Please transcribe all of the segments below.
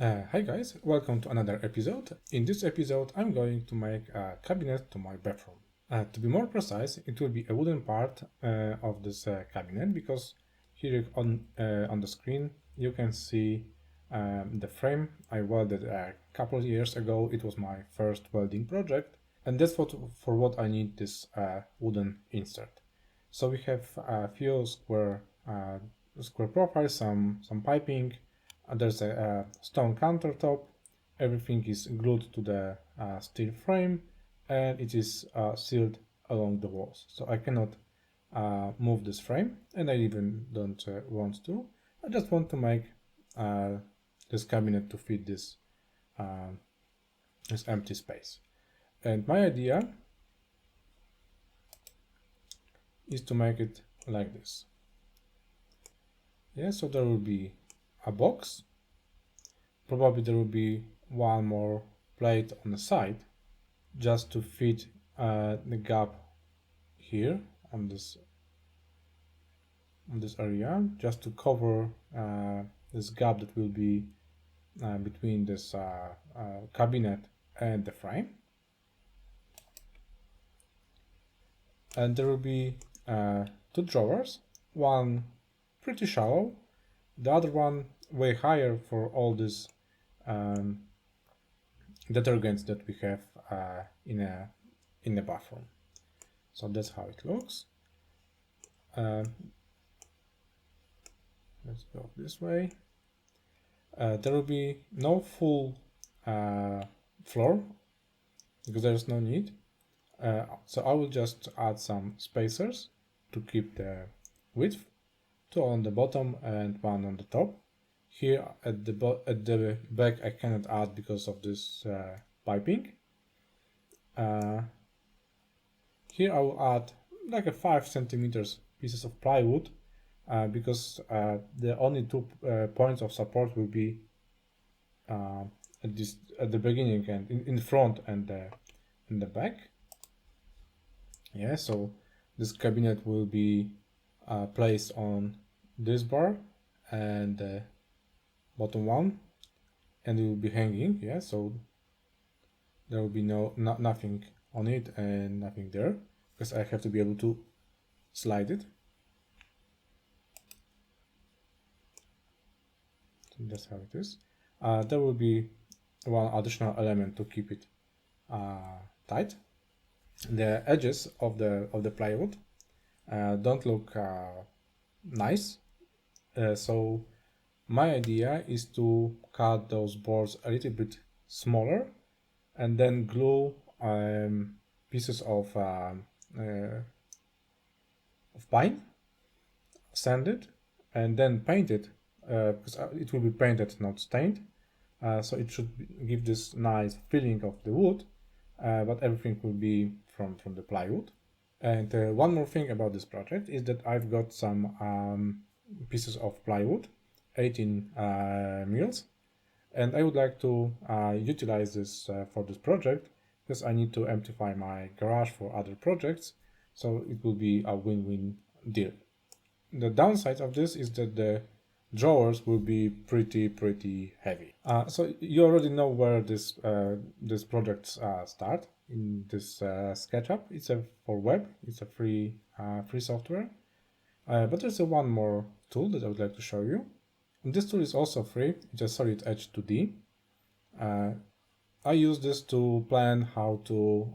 Hi guys, welcome to another episode. In this episode, I'm going to make a cabinet to my bathroom. To be more precise, it will be a wooden part of this cabinet because here on the screen you can see the frame I welded a couple of years ago. It was my first welding project, and that's for what I need this wooden insert. So we have a few square profiles, some piping. There's a stone countertop. Everything is glued to the steel frame, and it is sealed along the walls. So I cannot move this frame, and I even don't want to. I just want to make this cabinet to fit uh, this empty space. And my idea is to make it like this. Yeah, so there will be a box. Probably there will be one more plate on the side just to fit the gap here on this area, just to cover this gap that will be between this cabinet and the frame. And there will be two drawers, one pretty shallow, the other one way higher for all these um, detergents that we have in the bathroom. So that's how it looks. Let's go this way. There will be no full floor because there is no need. So I will just add some spacers to keep the width, two on the bottom and one on the top. Here at the back I cannot add because of this piping. Here I will add like a 5 centimeters pieces of plywood because the only two points of support will be at the beginning and in front and in the back. Yeah, so this cabinet will be placed on this bar and the bottom one, and it will be hanging. Yeah, so there will be nothing on it and nothing there because I have to be able to slide it. So that's how it is. There will be one additional element to keep it tight. The edges of the plywood don't look nice, so my idea is to cut those boards a little bit smaller and then glue pieces of pine, sand it, and then paint it because it will be painted, not stained. So it should give this nice feeling of the wood, but everything will be from the plywood. And one more thing about this project is that I've got some pieces of plywood, 18 mils, and I would like to utilize this for this project because I need to empty my garage for other projects, so it will be a win-win deal. The downside of this is that the drawers will be pretty heavy. So you already know where this projects start in this SketchUp. It's for web. It's a free software. But there's one more tool that I would like to show you. And this tool is also free. It's a Solid Edge 2D. I use this to plan how to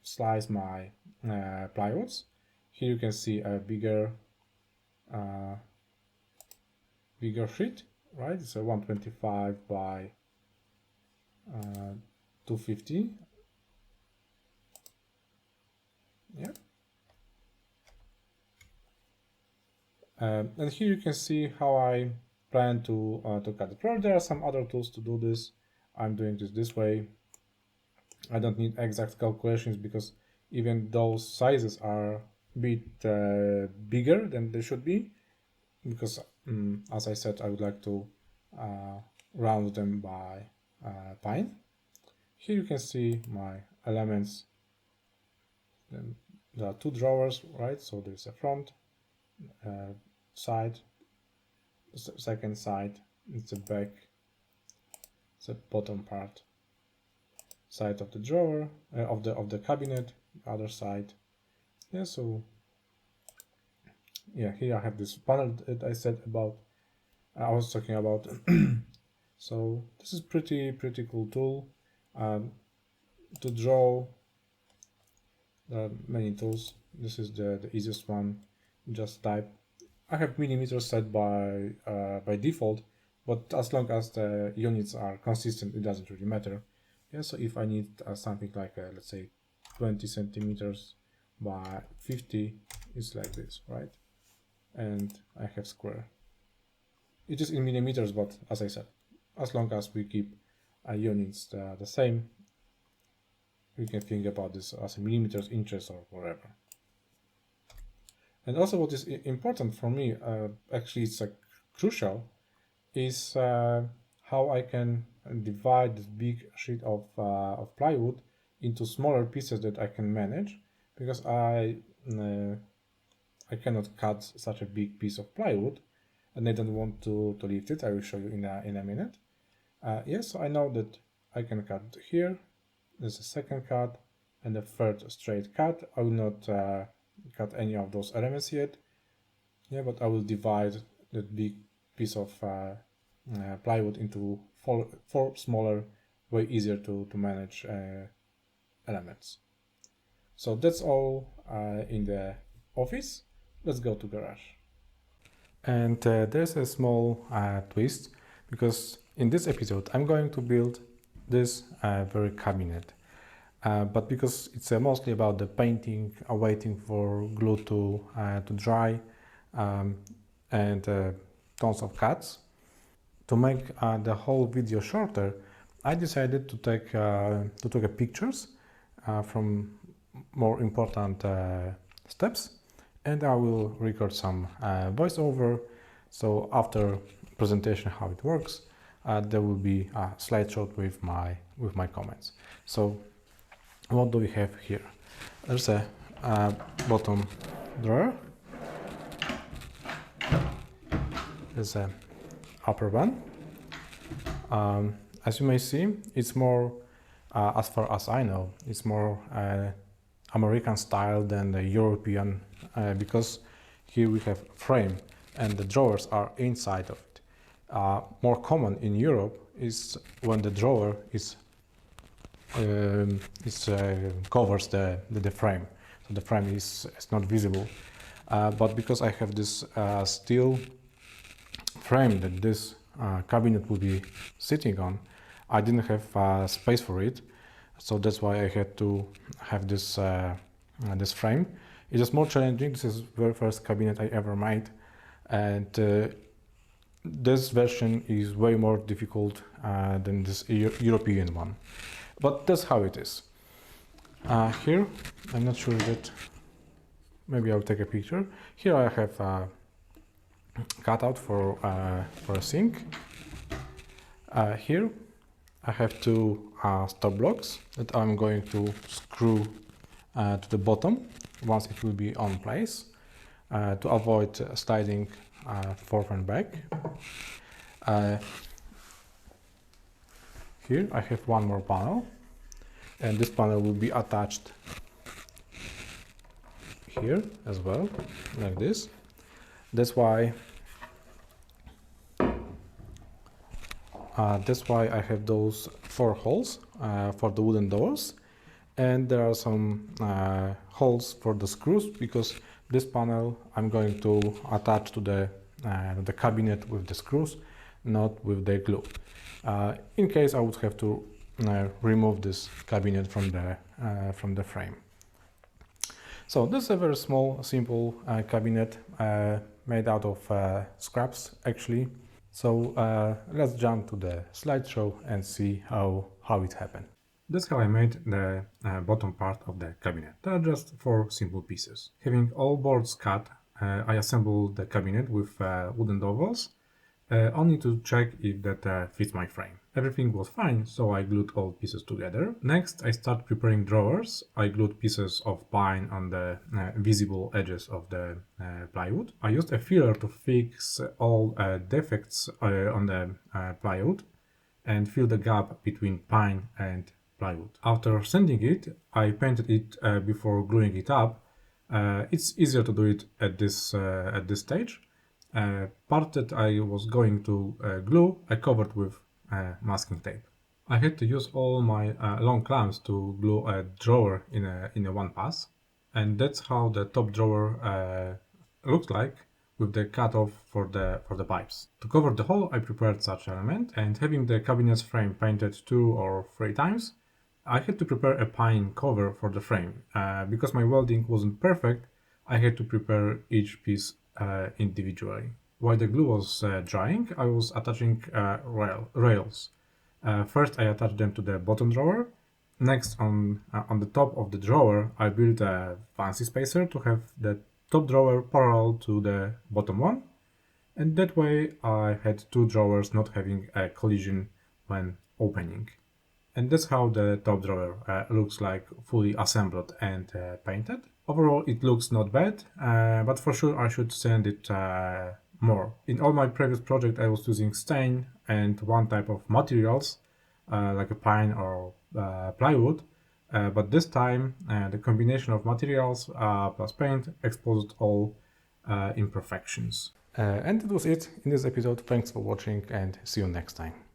slice my plywoods. Here you can see a bigger sheet, right? It's a 125 by 250. Yeah. And here you can see how I plan to cut the product. There are some other tools to do this. I'm doing this way. I don't need exact calculations because even those sizes are a bit bigger than they should be because as I said, I would like to round them by pine. Here you can see my elements. Then there are two drawers, right? So there's a front side, second side, it's a back the bottom part, side of the drawer, of the cabinet, other side. Yeah, so yeah, here I have this panel that I said about, I was talking about. So this is pretty cool tool. To draw, many tools. This is the easiest one. Just type. I have millimeters set by default, but as long as the units are consistent, it doesn't really matter. Yeah, so if I need something like let's say 20 centimeters by 50, it's like this, right? And I have square. It is in millimeters, but as I said, as long as we keep units the same, we can think about this as millimeters, inches, or whatever. And also what is important for me, actually it's crucial, is how I can divide this big sheet of plywood into smaller pieces that I can manage, because I cannot cut such a big piece of plywood, and I don't want to lift it. I will show you in a minute. Yes, I know that I can cut here. There's a second cut and a third straight cut. I will not cut any of those elements yet. Yeah, but I will divide that big piece of plywood into four smaller, way easier to manage elements. So that's all in the office. Let's go to garage. And there's a small twist, because in this episode I'm going to build this very cabinet. But because it's mostly about the painting, waiting for glue to dry, and tons of cuts, to make the whole video shorter, I decided to take pictures from more important steps, and I will record some voiceover. So after presentation how it works, there will be a slideshow with my comments. So what do we have here? There's a bottom drawer. There's a upper one. As you may see, it's more, as far as I know, it's more American style than the European, because here we have frame and the drawers are inside of it. More common in Europe is when the drawer covers the frame, so the frame is not visible. But because I have this steel frame that this cabinet will be sitting on, I didn't have space for it, so that's why I had to have this this frame. It is more challenging. This is the very first cabinet I ever made, and this version is way more difficult than this European one. But that's how it is. Here, I'm not sure that, maybe I'll take a picture. Here I have a cutout for a sink. Here I have two stop blocks that I'm going to screw to the bottom once it will be on place, to avoid sliding forth and back. Here I have one more panel, and this panel will be attached here as well, like this. That's why I have those 4 holes for the wooden doors, and there are some holes for the screws, because this panel I'm going to attach to the cabinet with the screws, not with the glue. In case I would have to remove this cabinet from the frame. So this is a very small, simple cabinet made out of scraps, actually. So let's jump to the slideshow and see how it happened. That's how I made the bottom part of the cabinet. There are just 4 simple pieces. Having all boards cut, I assembled the cabinet with wooden dovels, only to check if that fits my frame. Everything was fine, so I glued all pieces together. Next, I started preparing drawers. I glued pieces of pine on the visible edges of the plywood. I used a filler to fix all defects on the plywood, and fill the gap between pine and plywood. After sanding it, I painted it before gluing it up. It's easier to do it at this stage. Part that I was going to glue, I covered with masking tape. I had to use all my long clamps to glue a drawer in a one pass, and that's how the top drawer looks like, with the cutoff for the pipes. To cover the hole, I prepared such element, and having the cabinet's frame painted 2 or 3 times, I had to prepare a pine cover for the frame. Because my welding wasn't perfect, I had to prepare each piece individually. While the glue was drying, I was attaching rails. First, I attached them to the bottom drawer. Next, on the top of the drawer, I built a fancy spacer to have the top drawer parallel to the bottom one, and that way I had 2 drawers not having a collision when opening. And that's how the top drawer looks like, fully assembled and painted. Overall, it looks not bad, but for sure I should sand it more. In all my previous projects, I was using stain and one type of materials, like a pine or plywood, but this time the combination of materials plus paint exposed all imperfections. And that was it in this episode. Thanks for watching and see you next time.